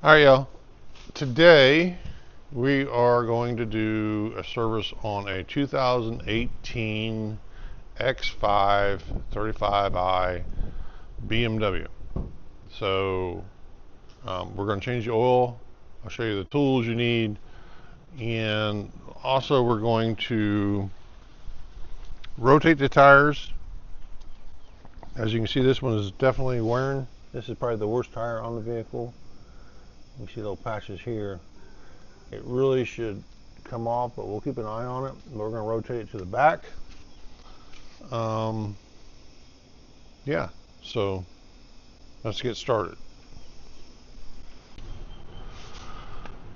All right, y'all. Today we are going to do a service on a 2018 X5 35i BMW. So we're going to change the oil. I'll show you the tools you need, and also we're going to rotate the tires. As you can see, this one is definitely wearing. This is probably the worst tire on the vehicle. You see little patches here. It really should come off, but we'll keep an eye on it. We're going to rotate it to the back. Yeah, so let's get started.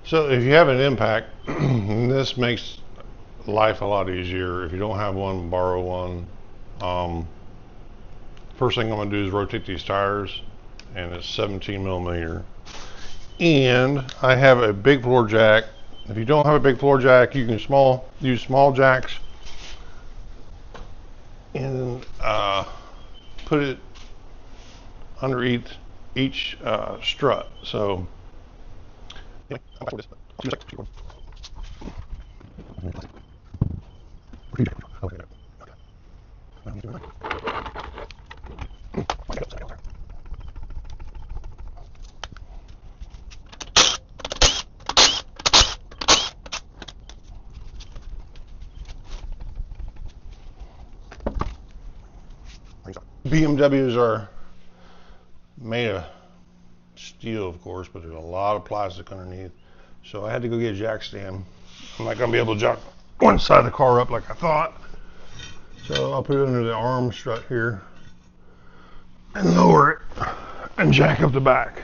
So if you have an impact, this makes life a lot easier. If you don't have one, borrow one. First thing I'm going to do is rotate these tires, and it's 17 millimeter. And I have a big floor jack. If you don't have a big floor jack, you can use small jacks and put it underneath each strut. So BMWs are made of steel, of course, but there's a lot of plastic underneath. So I had to go get a jack stand. I'm not going to be able to jack one side of the car up like I thought. So I'll put it under the arm strut here and lower it and jack up the back.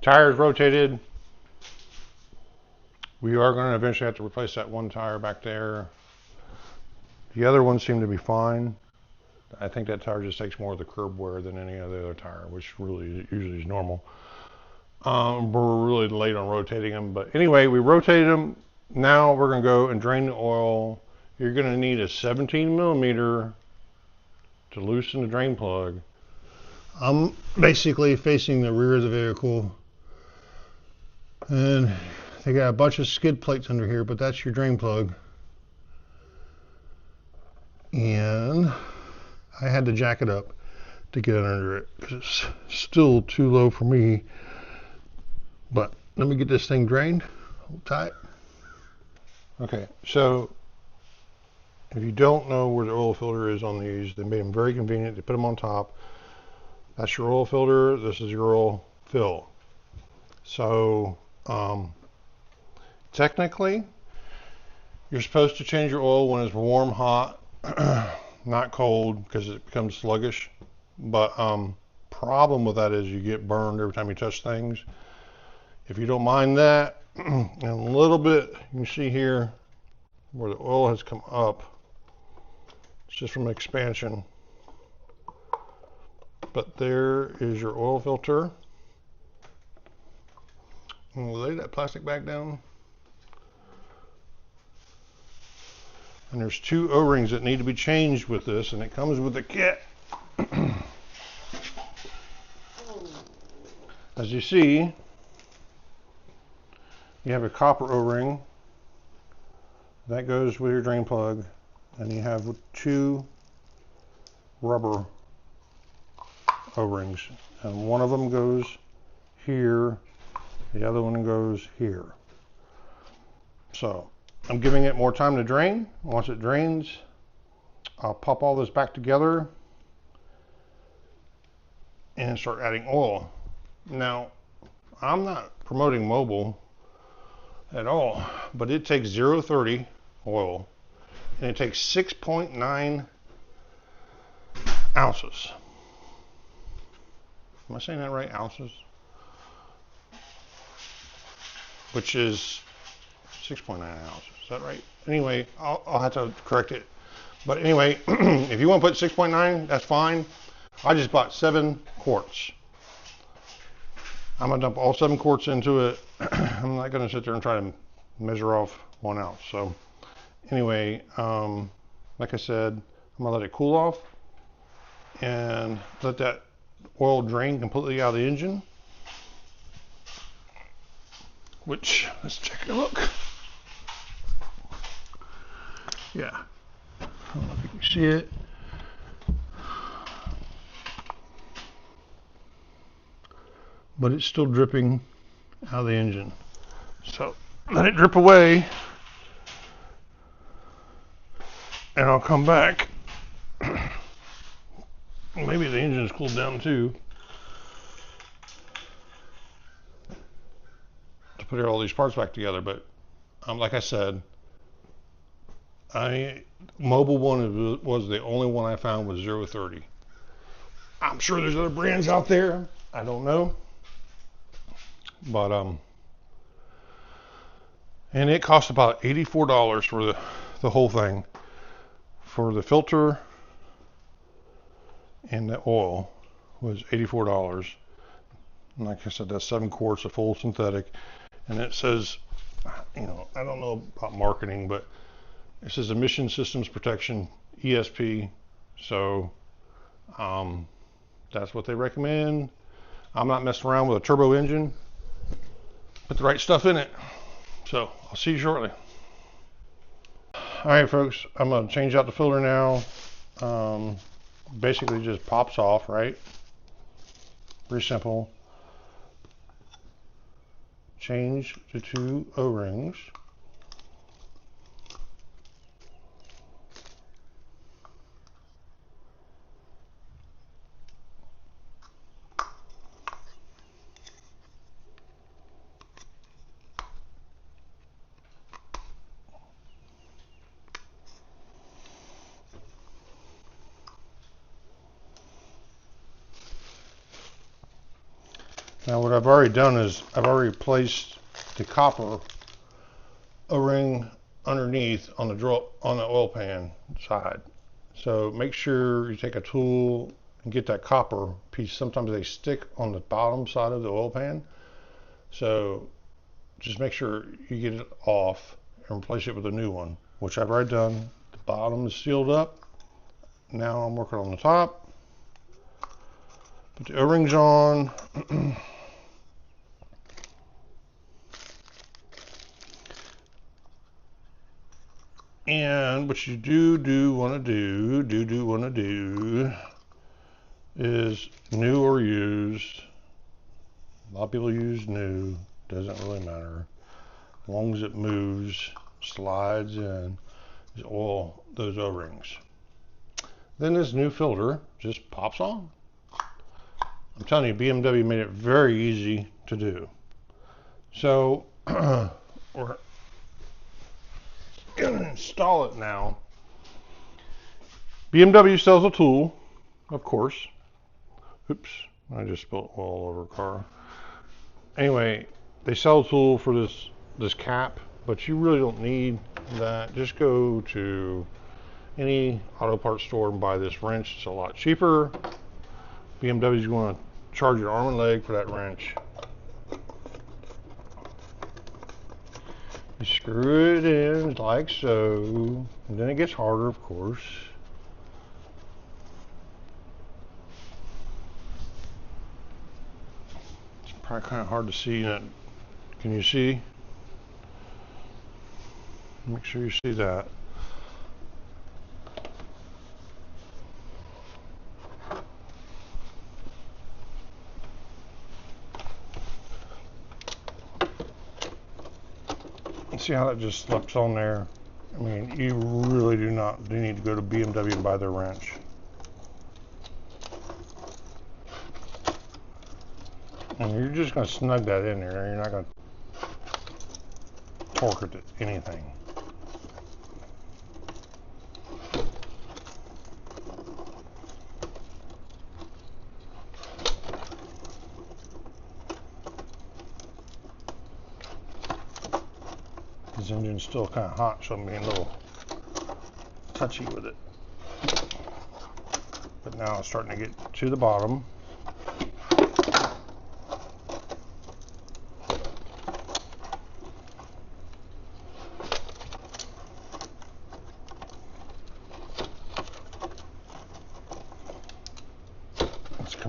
Tires rotated. We are going to eventually have to replace that one tire back there. The other ones seem to be fine. I think that tire just takes more of the curb wear than any other tire, which really usually is normal. We're really late on rotating them, but anyway, we rotated them. Now we're going to go and drain the oil. You're going to need a 17 millimeter to loosen the drain plug. I'm basically facing the rear of the vehicle, and they got a bunch of skid plates under here, but that's your drain plug. And I had to jack it up to get under it because it's still too low for me. But let me get this thing drained. Hold tight. Okay, so if you don't know where the oil filter is on these, they made them very convenient. They put them on top. That's your oil filter. This is your oil fill. So technically, you're supposed to change your oil when it's warm, hot, not cold, because it becomes sluggish. But problem with that is you get burned every time you touch things. If you don't mind that, and a little bit, you can see here where the oil has come up. It's just from expansion. But there is your oil filter. And we'll lay that plastic back down. And there's two O-rings that need to be changed with this, and it comes with the kit. As you see, you have a copper O-ring that goes with your drain plug, and you have two rubber O-rings, and one of them goes here, the other one goes here. So I'm giving it more time to drain. Once it drains, I'll pop all this back together and start adding oil. Now, I'm not promoting mobile at all, but it takes 0-30 oil, and it takes 6.9 ounces. Am I saying that right? Ounces? Which is 6.9 ounces. Is that right? Anyway, I'll have to correct it. But anyway, if you want to put 6.9, that's fine. I just bought 7 quarts. I'm going to dump all 7 quarts into it. I'm not going to sit there and try to measure off 1 ounce. So anyway, like I said, I'm gonna let it cool off and let that oil drain completely out of the engine. Which, let's take a look. Yeah, I don't know if you can see it. But it's still dripping out of the engine. So let it drip away and I'll come back. Maybe the engine's cooled down too. To put all these parts back together, but like I said, Mobile one was the only one I found with 0-30. I'm sure there's other brands out there. I don't know. But and it cost about $84 for the whole thing, for the filter and the oil was $84. And like I said, that's 7 quarts of full synthetic. And it says, you know, I don't know about marketing, but it says emission systems protection, ESP. So that's what they recommend. I'm not messing around with a turbo engine. Put the right stuff in it. So I'll see you shortly. All right, folks, I'm gonna change out the filter now. Basically just pops off, right? Very simple. Change to 2 O-rings. Now what I've already done is I've already placed the copper O-ring underneath on the oil pan side. So make sure you take a tool and get that copper piece. Sometimes they stick on the bottom side of the oil pan. So just make sure you get it off and replace it with a new one, which I've already done. The bottom is sealed up. Now I'm working on the top. Put the O-rings on. And what you do want to do is new or used. A lot of people use new, doesn't really matter. As long as it moves, slides in, is oil those O-rings. Then this new filter just pops on. I'm telling you, BMW made it very easy to do. So we're gonna install it now. BMW sells a tool, of course. Oops, I just spilled oil all over a car. Anyway, they sell a tool for this cap, but you really don't need that. Just go to any auto parts store and buy this wrench. It's a lot cheaper. BMW's going to charge your arm and leg for that wrench. You screw it in like so, and then it gets harder, of course. It's probably kind of hard to see that. Can you see? Make sure you see that. See how that just slips on there? I mean, you really do need to go to BMW and buy their wrench. And you're just going to snug that in there. You're not going to torque it to anything. This engine's still kind of hot, so I'm being a little touchy with it. But now it's starting to get to the bottom.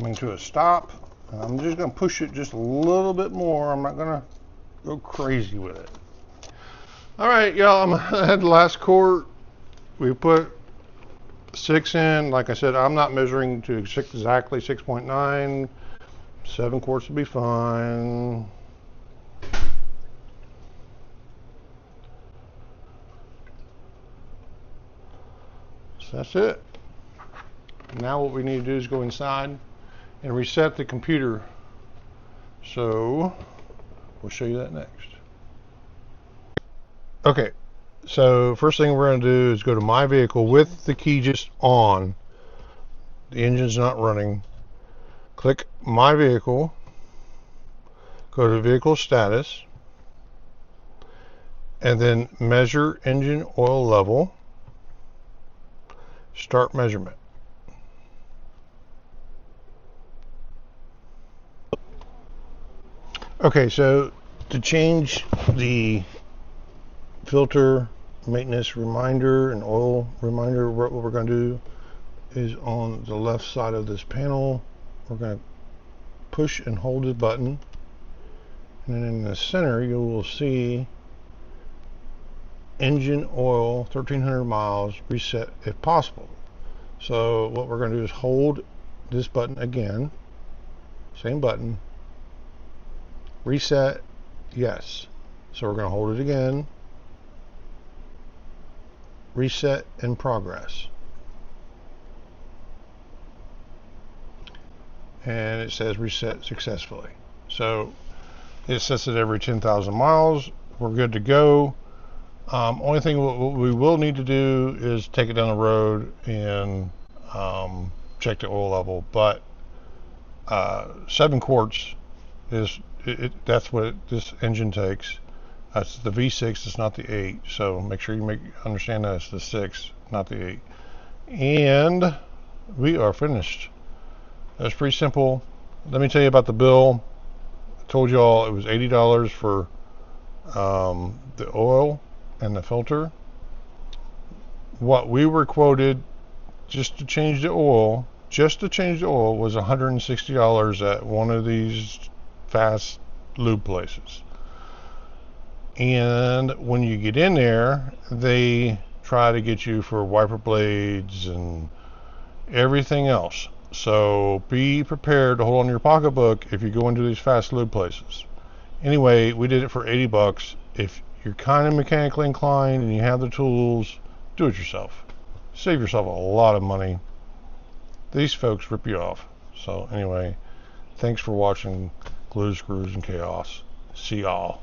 coming to a stop. And I'm just going to push it just a little bit more. I'm not going to go crazy with it. All right, y'all, I'm at the last quart. We put 6 in. Like I said, I'm not measuring to exactly 6.9. 7 quarts will be fine. So that's it. Now what we need to do is go inside and reset the computer. So we'll show you that next. Okay, so first thing we're going to do is go to My Vehicle with the key just on. The engine's not running. Click My Vehicle. Go to Vehicle Status. And then Measure Engine Oil Level. Start measurement. Okay, so to change the filter maintenance reminder and oil reminder, what we're going to do is on the left side of this panel, we're going to push and hold the button, and then in the center you will see engine oil 1300 miles reset if possible. So what we're going to do is hold this button again, same button, reset, yes. So we're going to hold it again, reset in progress, and it says reset successfully. So it sets it every 10,000 miles. We're good to go. Only thing we will need to do is take it down the road and check the oil level, but 7 quarts is that's what this engine takes. That's the V6, it's not the 8, so make sure you understand that it's the 6, not the 8. And we are finished. That's pretty simple. Let me tell you about the bill. I told you all it was $80 for the oil and the filter. What we were quoted just to change the oil, was $160 at one of these fast lube places. And when you get in there, they try to get you for wiper blades and everything else. So be prepared to hold on to your pocketbook if you go into these fast lube places. Anyway, we did it for 80 bucks. If you're kind of mechanically inclined and you have the tools, do it yourself. Save yourself a lot of money. These folks rip you off. So anyway, thanks for watching Glue, Screws, and Chaos. See y'all.